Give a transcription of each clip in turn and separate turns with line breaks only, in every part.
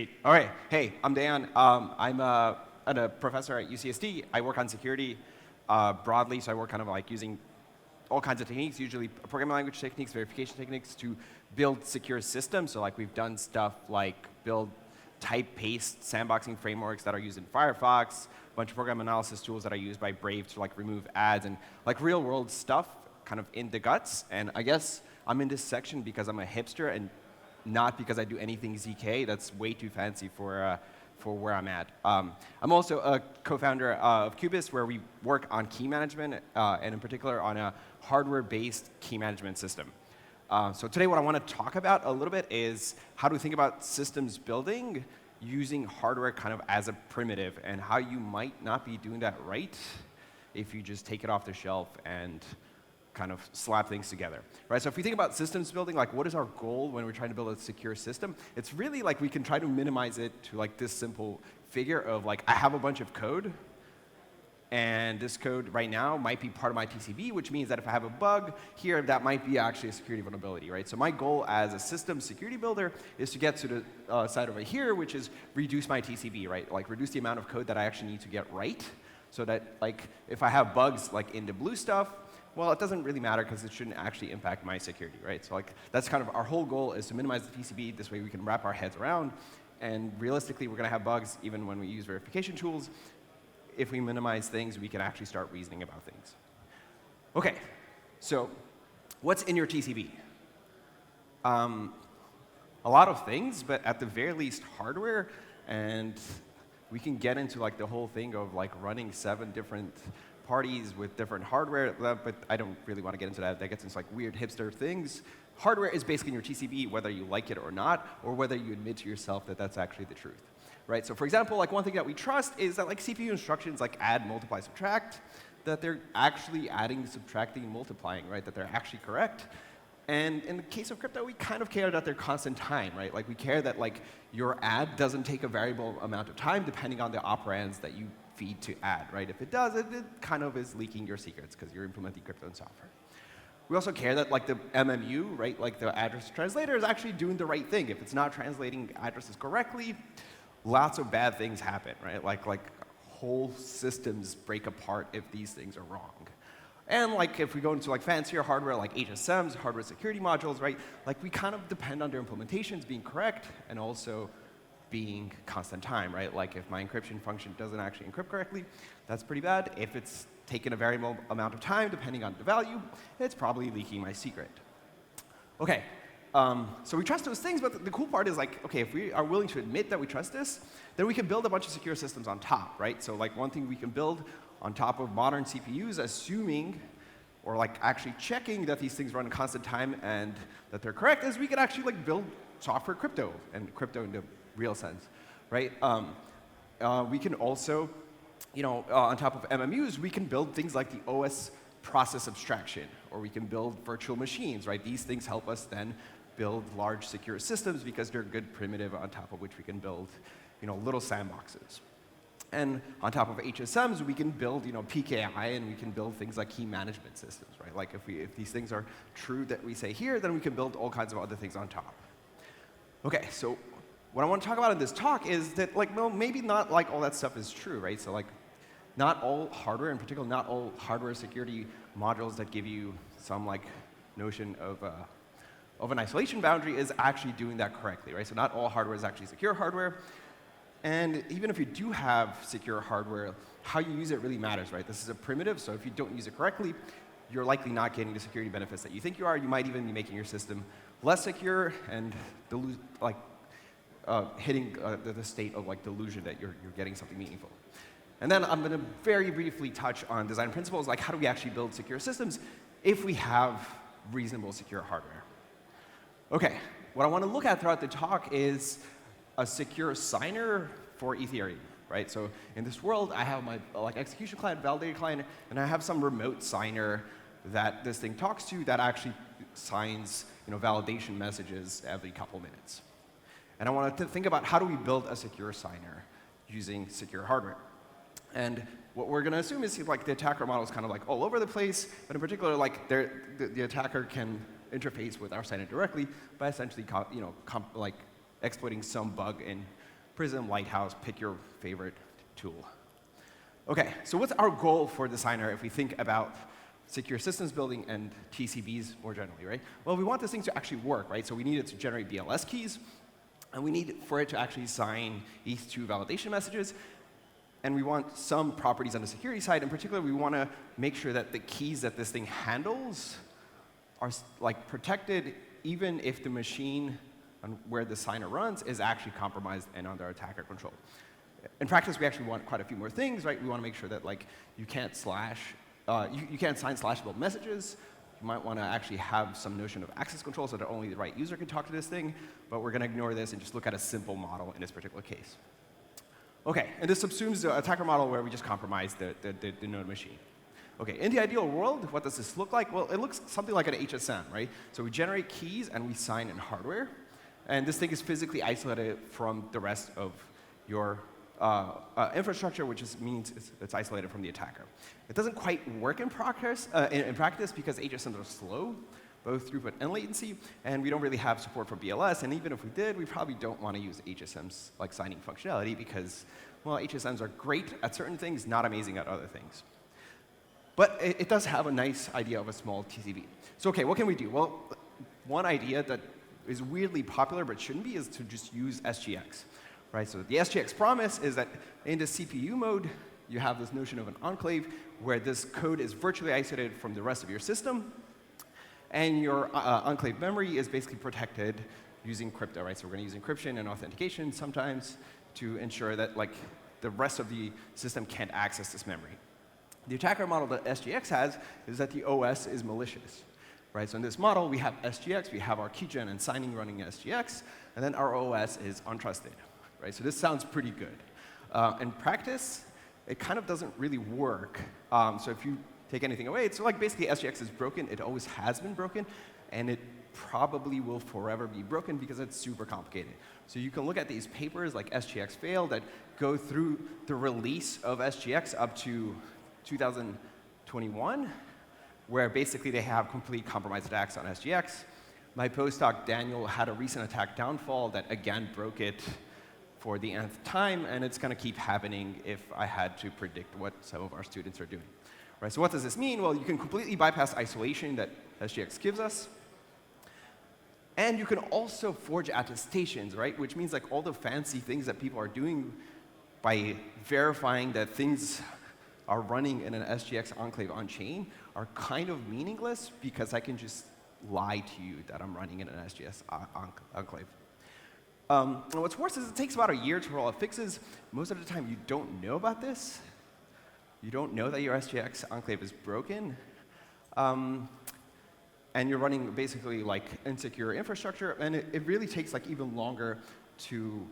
Sweet. All right. Hey, I'm Dan. I'm a professor at UCSD. I work on security broadly, so I work kind of like using all kinds of techniques, usually programming language techniques, verification techniques, to build secure systems. So like we've done stuff like build type-paste sandboxing frameworks that are used in Firefox, a bunch of program analysis tools that are used by Brave to like remove ads, and like real-world stuff kind of in the guts. And I guess I'm in this section because I'm a hipster and not because I do anything ZK. That's way too fancy for where I'm at. I'm also a co-founder of Cubist, where we work on key management, and in particular on a hardware-based key management system. So today what I want to talk about a little bit is how to think about systems building using hardware kind of as a primitive, and how you might not be doing that right if you just take it off the shelf and kind of slap things together, right? So if we think about systems building, like what is our goal when we're trying to build a secure system? It's really like we can try to minimize it to like this simple figure of like, I have a bunch of code, and this code right now might be part of my TCB, which means that if I have a bug here, that might be actually a security vulnerability, right? So my goal as a system security builder is to get to the side over here, which is reduce my TCB, right? Like reduce the amount of code that I actually need to get right, so that like if I have bugs like in the blue stuff, well, it doesn't really matter because it shouldn't actually impact my security, right? So like that's kind of our whole goal, is to minimize the TCB. This way we can wrap our heads around. And realistically, we're going to have bugs even when we use verification tools. If we minimize things, we can actually start reasoning about things. OK, so what's in your TCB? A lot of things, but at the very least, hardware. And we can get into like the whole thing of like running 7 different parties with different hardware, but I don't really want to get into that. That gets into like weird hipster things. Hardware is basically in your TCB, whether you like it or not, or whether you admit to yourself that that's actually the truth, right? So for example, like one thing that we trust is that like CPU instructions like add, multiply, subtract, that they're actually adding, subtracting, multiplying, right? That they're actually correct. And in the case of crypto, we kind of care that they're constant time, right? Like we care that like your add doesn't take a variable amount of time depending on the operands that you feed to add, right? If it does, it kind of is leaking your secrets because you're implementing crypto in software. We also care that like the MMU, right, like the address translator, is actually doing the right thing. If it's not translating addresses correctly, lots of bad things happen, right? Like whole systems break apart if these things are wrong. And like if we go into like fancier hardware like HSMs, hardware security modules, right? Like we kind of depend on their implementations being correct and also being constant time, right? Like if my encryption function doesn't actually encrypt correctly, that's pretty bad. If it's taken a variable amount of time, depending on the value, it's probably leaking my secret. OK, so we trust those things, but the cool part is like, OK, if we are willing to admit that we trust this, then we can build a bunch of secure systems on top, right? So like one thing we can build on top of modern CPUs, assuming or like actually checking that these things run in constant time and that they're correct, is we can actually like build software crypto, and crypto in the real sense, right? We can also, on top of MMUs, we can build things like the OS process abstraction, or we can build virtual machines, right? These things help us then build large secure systems because they're a good primitive on top of which we can build, little sandboxes. And on top of HSMs, we can build, PKI, and we can build things like key management systems, right? Like if these things are true that we say here, then we can build all kinds of other things on top. OK, so what I want to talk about in this talk is that, like, no, maybe not like all that stuff is true, right? So like, not all hardware, in particular, not all hardware security modules that give you some like notion of an isolation boundary is actually doing that correctly, right? So not all hardware is actually secure hardware. And even if you do have secure hardware, how you use it really matters, right? This is a primitive, so if you don't use it correctly, you're likely not getting the security benefits that you think you are. You might even be making your system less secure and hitting the state of like delusion that you're getting something meaningful. And then I'm going to very briefly touch on design principles, like how do we actually build secure systems if we have reasonable secure hardware. OK, what I want to look at throughout the talk is a secure signer for Ethereum, right? So in this world, I have my like execution client, validator client, and I have some remote signer that this thing talks to that actually signs validation messages every couple minutes. And I wanted to think about how do we build a secure signer using secure hardware. And what we're going to assume is like the attacker model is kind of like all over the place, but in particular, like the attacker can interface with our signer directly by essentially exploiting some bug in Prism, Lighthouse, pick your favorite tool. OK, so what's our goal for Designer if we think about secure systems building and TCBs more generally, right? Well, we want this thing to actually work, right? So we need it to generate BLS keys, and we need for it to actually sign ETH2 validation messages. And we want some properties on the security side. In particular, we want to make sure that the keys that this thing handles are like protected, even if the machine where the signer runs is actually compromised and under attacker control. In practice, we actually want quite a few more things, right? We want to make sure that like you can't sign slashable messages. You might want to actually have some notion of access control so that only the right user can talk to this thing. But we're going to ignore this and just look at a simple model in this particular case. OK, and this subsumes the attacker model where we just compromise the node machine. OK, in the ideal world, what does this look like? Well, it looks something like an HSM, right? So we generate keys and we sign in hardware. And this thing is physically isolated from the rest of your infrastructure, which means it's isolated from the attacker. It doesn't quite work in practice because HSMs are slow, both throughput and latency, and we don't really have support for BLS. And even if we did, we probably don't want to use HSMs like signing functionality because, well, HSMs are great at certain things, not amazing at other things. But it does have a nice idea of a small TCB. So OK, what can we do? Well, one idea that is weirdly popular but shouldn't be is to just use SGX. Right? So the SGX promise is that in the CPU mode, you have this notion of an enclave where this code is virtually isolated from the rest of your system. And your enclave memory is basically protected using crypto, right? So we're going to use encryption and authentication sometimes to ensure that like the rest of the system can't access this memory. The attacker model that SGX has is that the OS is malicious, right? So in this model, we have SGX, we have our keygen and signing running SGX, and then our OS is untrusted, right? So this sounds pretty good. In practice, it kind of doesn't really work. So if you take anything away, it's like basically SGX is broken. It always has been broken, and it probably will forever be broken because it's super complicated. So you can look at these papers like SGX fail that go through the release of SGX up to 2021, where basically they have complete compromised attacks on SGX. My postdoc, Daniel, had a recent attack downfall that again broke it for the nth time, and it's going to keep happening if I had to predict what some of our students are doing. Right, so what does this mean? Well, you can completely bypass isolation that SGX gives us. And you can also forge attestations, right? Which means like all the fancy things that people are doing by verifying that things are running in an SGX enclave on chain are kind of meaningless because I can just lie to you that I'm running in an SGX enclave. And what's worse is it takes about a year to roll out fixes. Most of the time, you don't know about this. You don't know that your SGX enclave is broken. And you're running basically like insecure infrastructure. And it really takes like even longer to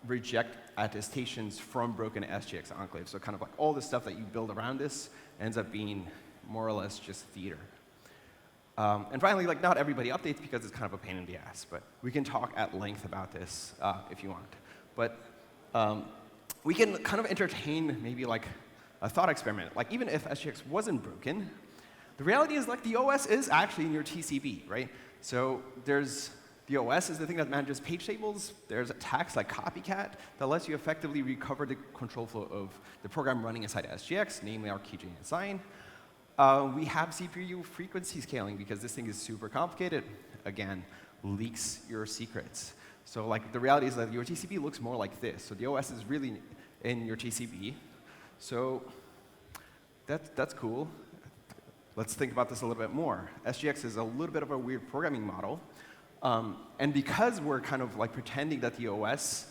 reject attestations from broken SGX enclaves. So kind of like all the stuff that you build around this ends up being more or less just theater. And finally, like not everybody updates because it's kind of a pain in the ass. But we can talk at length about this if you want. But we can kind of entertain maybe like a thought experiment. Like even if SGX wasn't broken, the reality is like the OS is actually in your TCB, right? So there's the OS is the thing that manages page tables. There's attacks like Copycat that lets you effectively recover the control flow of the program running inside SGX, namely our keygen and sign. We have CPU frequency scaling because this thing is super complicated. Again, leaks your secrets. So like the reality is that your TCB looks more like this. So the OS is really in your TCB. So that's cool. Let's think about this a little bit more. SGX is a little bit of a weird programming model. And because we're kind of like pretending that the OS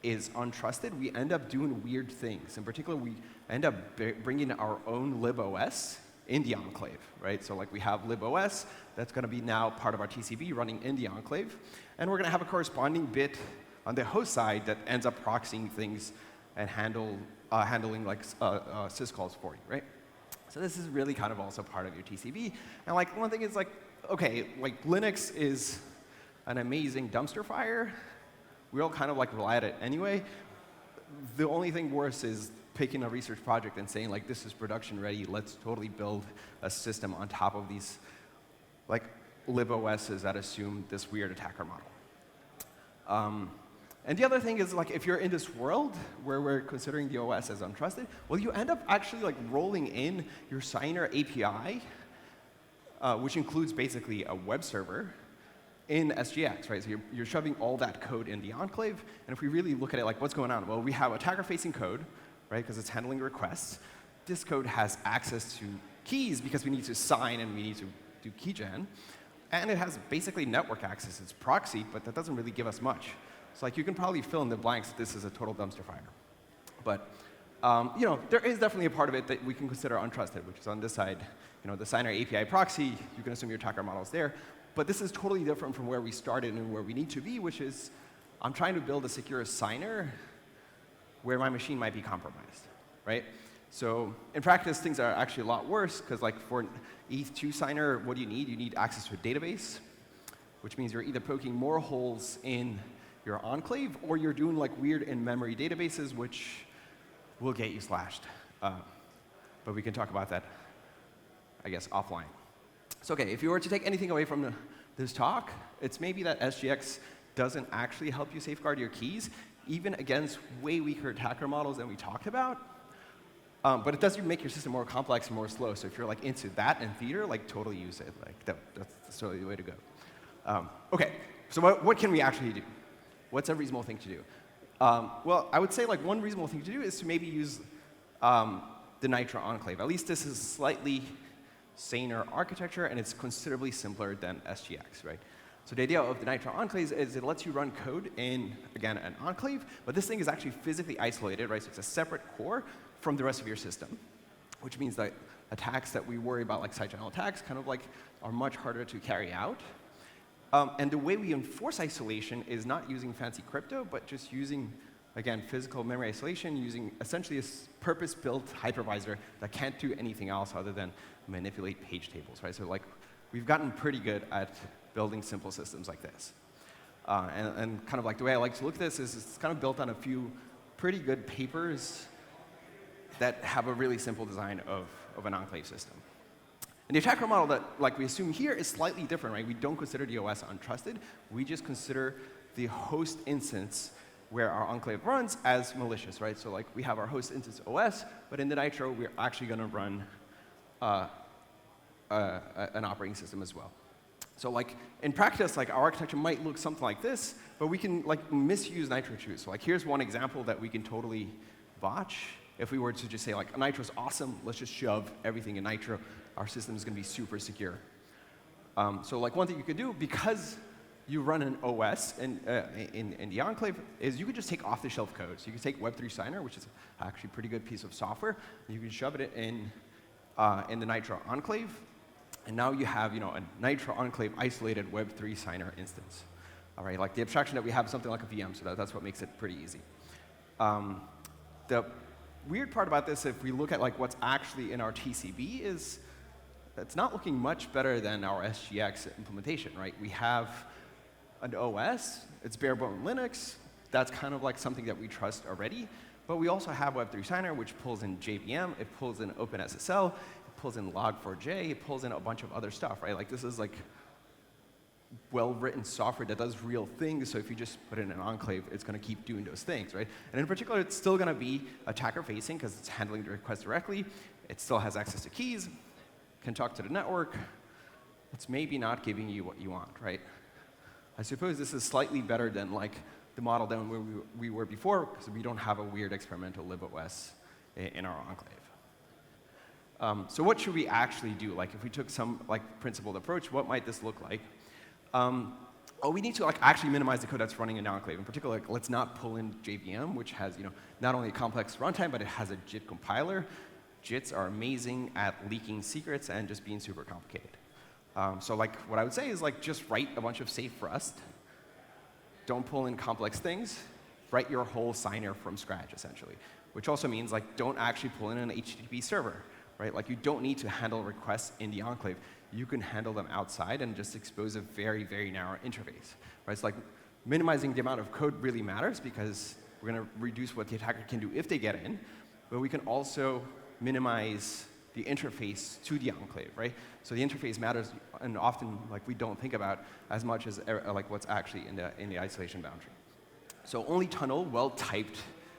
is untrusted, we end up doing weird things. In particular, we end up bringing our own libOS in the enclave, right? So like we have libOS that's going to be now part of our TCB running in the enclave. And we're going to have a corresponding bit on the host side that ends up proxying things and handling like syscalls for you, right? So this is really kind of also part of your TCB. And like one thing is like, okay, like Linux is an amazing dumpster fire. We all kind of like rely on it anyway. The only thing worse is picking a research project and saying like, this is production ready. Let's totally build a system on top of these like libOSs that assume this weird attacker model. And the other thing is, like, if you're in this world where we're considering the OS as untrusted, well, you end up actually like rolling in your signer API, which includes basically a web server, in SGX, right? So you're shoving all that code in the enclave. And if we really look at it, like, what's going on? Well, we have attacker-facing code, right, because it's handling requests. This code has access to keys because we need to sign and we need to do keygen. And it has basically network access. It's proxy, but that doesn't really give us much. So like, you can probably fill in the blanks that this is a total dumpster fire. But there is definitely a part of it that we can consider untrusted, which is on this side. The signer API proxy, you can assume your attacker model is there. But this is totally different from where we started and where we need to be, which is I'm trying to build a secure signer where my machine might be compromised, right? So in practice, things are actually a lot worse, because like for an ETH2 signer, what do you need? You need access to a database, which means you're either poking more holes in your enclave, or you're doing like weird in-memory databases, which will get you slashed. But we can talk about that, I guess, offline. So OK, if you were to take anything away from this talk, it's maybe that SGX doesn't actually help you safeguard your keys, even against way weaker attacker models than we talked about. But it does make your system more complex and more slow. So if you're like into that and theater, like totally use it. Like that's totally the way to go. OK, so what can we actually do? What's a reasonable thing to do? Well, I would say like one reasonable thing to do is to maybe use the Nitro enclave. At least this is slightly saner architecture, and it's considerably simpler than SGX, right? So the idea of the Nitro enclaves is it lets you run code in, again, an enclave, but this thing is actually physically isolated, right? So it's a separate core from the rest of your system, which means that attacks that we worry about, like side channel attacks, kind of like are much harder to carry out. And the way we enforce isolation is not using fancy crypto, but just using, again, physical memory isolation, using essentially a purpose-built hypervisor that can't do anything else other than manipulate page tables, right? So like, we've gotten pretty good at building simple systems like this. And kind of like the way I like to look at this is it's kind of built on a few pretty good papers that have a really simple design of an enclave system. And the attacker model that like we assume here is slightly different, right? We don't consider the OS untrusted. We just consider the host instance where our enclave runs as malicious, right? So like, we have our host instance OS, but in the Nitro, we're actually going to run an operating system as well. So like, in practice, like, our architecture might look something like this, but we can like misuse Nitro too. So like, here's one example that we can totally botch. If we were to just say like, Nitro's awesome, let's just shove everything in Nitro. Our system is going to be super secure. So like, one thing you could do, because you run an OS in the enclave, is you could just take off-the-shelf code. So you can take Web3 Signer, which is actually a pretty good piece of software, and you can shove it in the Nitro enclave. And now you have a Nitro enclave isolated Web3 Signer instance. All right, like the abstraction that we have is something like a VM, so that's what makes it pretty easy. The weird part about this, if we look at like what's actually in our TCB, is it's not looking much better than our SGX implementation, right? We have an OS, it's bare bone Linux. That's kind of like something that we trust already. But we also have Web3 Signer, which pulls in JVM, it pulls in OpenSSL, it pulls in Log4j, it pulls in a bunch of other stuff, right? Like, this is like well-written software that does real things, so if you just put it in an enclave, it's going to keep doing those things, right? And in particular, it's still going to be attacker-facing because it's handling the request directly. It still has access to keys, can talk to the network. It's maybe not giving you what you want, right? I suppose this is slightly better than like the model than where we were before, because we don't have a weird experimental libOS in our enclave. So what should we actually do? Like, if we took some like principled approach, what might this look like? We need to like actually minimize the code that's running in the enclave. In particular, like, let's not pull in JVM, which has not only a complex runtime, but it has a JIT compiler. JITs are amazing at leaking secrets and just being super complicated. So like, what I would say is like, just write a bunch of safe Rust. Don't pull in complex things. Write your whole signer from scratch, essentially. Which also means like, don't actually pull in an HTTP server, right? Like, you don't need to handle requests in the enclave. You can handle them outside and just expose a very, very narrow interface, right? It's like, minimizing the amount of code really matters because we're going to reduce what the attacker can do if they get in, but we can also minimize the interface to the enclave, right? So the interface matters, and often like we don't think about as much as like what's actually in the isolation boundary. So only tunnel well-typed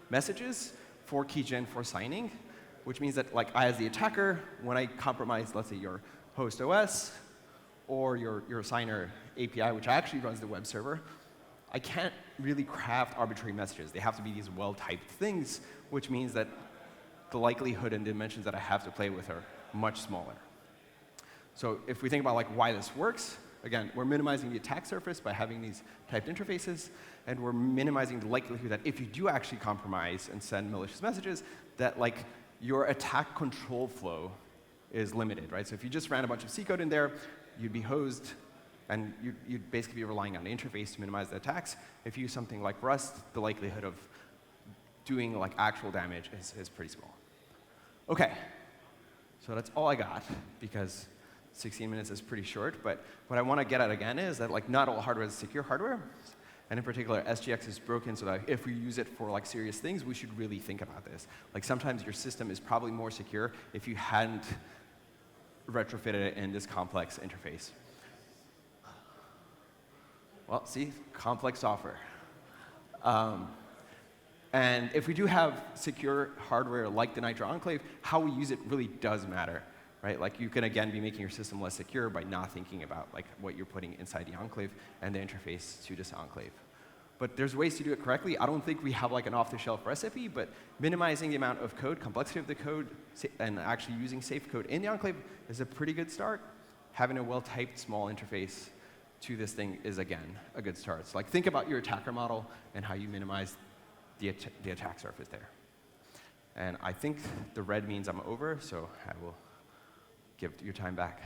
messages for keygen for signing, which means that like I, as the attacker, when I compromise, let's say, your host OS or your signer API, which actually runs the web server, I can't really craft arbitrary messages. They have to be these well-typed things, which means that the likelihood and dimensions that I have to play with are much smaller. So if we think about like why this works, again, we're minimizing the attack surface by having these typed interfaces, and we're minimizing the likelihood that if you do actually compromise and send malicious messages, that like your attack control flow is limited, right? So if you just ran a bunch of C code in there, you'd be hosed, and you'd basically be relying on the interface to minimize the attacks. If you use something like Rust, the likelihood of doing like actual damage is pretty small. OK, so that's all I got, because 16 minutes is pretty short. But what I want to get at again is that like not all hardware is secure hardware. And in particular, SGX is broken so that if we use it for like serious things, we should really think about this. Like sometimes your system is probably more secure if you hadn't retrofitted it in this complex interface. Well, see, complex software. And if we do have secure hardware like the Nitro Enclave, how we use it really does matter, right? Like you can again be making your system less secure by not thinking about like what you're putting inside the enclave and the interface to this enclave. But there's ways to do it correctly. I don't think we have like an off-the-shelf recipe, but minimizing the amount of code, complexity of the code, and actually using safe code in the enclave is a pretty good start. Having a well-typed small interface to this thing is, again, a good start. So like, think about your attacker model and how you minimize the attack surface there. And I think the red means I'm over, so I will give your time back.